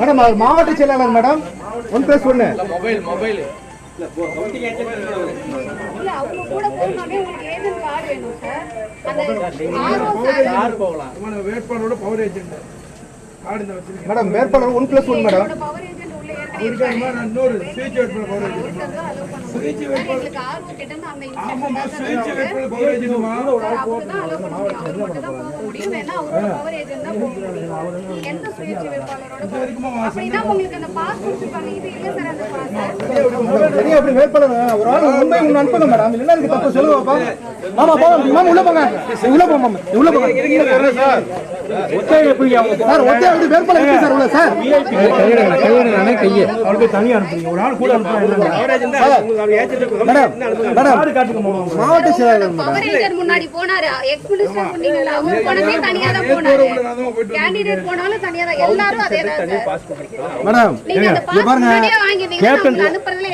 Madam மாவட்ட செயலாளர் madam 1+1 mobile வேட்பாளரோட பவர் ஏஜென்ட் மேடம் வேட்பாளர் 1+1 மேடம் இன்னொரு சுயேட்சை வேட்பாளர் பவர் ஏஜென்ட் சுயேட்சை வேட்பாளர் ஆமாமா சுயேட்சை வேட்பாளர் பவர் ஏஜென்ட்மா அப்படி வேட்பாளர் ஒரு ஆள் மும்பை முன்ன அனுப்புங்க மேடம் இல்ல இதுக்கு தப்பு சொல்லுவாப்பா மாமா போங்க மாமா உள்ள போங்க உள்ள போங்க சார் ஒத்தே வந்து வேட்பாளர் எப்படி சார் உள்ள சார் கையெடுங்க கையை அவருக்கு தனியா அனுப்புங்க ஒரு ஆள் கூட அனுப்புங்க மேடம் மாவட்ட செயலாளர் மேடம் முன்னாடி போனாரு எக்ஸ்பிளிசிட் பண்ணீங்களா அவங்க போனதே தனியா தான் போனாரு கேண்டிடேட் போனாலும் தனியா தான் எல்லாரும் அதே தான் மேடம் இங்க பாருங்க கேப்டன்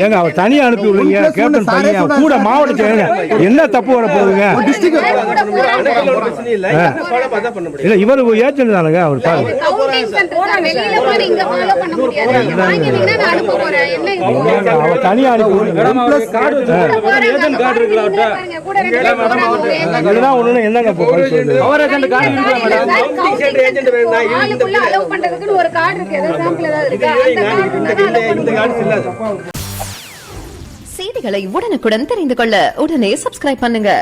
ஏங்க அவர் தனியா அனுப்பி விடுங்க கேப்டன் தனியா கூட மாவட்ட செயலாளர் என்ன தப்பு வர போகுதுங்க டிஸ்ட்ரிக்ட் இல்ல இவர் ஏஜென்ட் தானங்க அவர் பாருங்க கவுண்டிங் சென்டர் வெளியில போய் இங்க ஃபாலோ பண்ண முடியாது வாங்கினீங்கன்னா நான் அனுப்ப போறேன் என்ன இது அவர் தனியா அனுப்பி விடுங்க கார்டு ஏஜென்ட் கார்டு இருக்குல இதுதான் ஒண்ணு என்னங்க சொல்லுங்க பவர் ஏஜென்ட் கார்டு இருக்கு மேடம் கவுண்டிங் சென்டர் ஏஜென்ட் வேணா இதுக்குள்ள அலோவ் பண்றதுக்கு ஒரு கார்டு இருக்கு ஏதோ சாம்பிள் ஏதாவது இருக்கு இந்த கார்டு இல்ல செய்திகளை உடனுக்குடன் தெரிந்து கொள்ள உடனே சப்ஸ்கிரைப் பண்ணுங்க.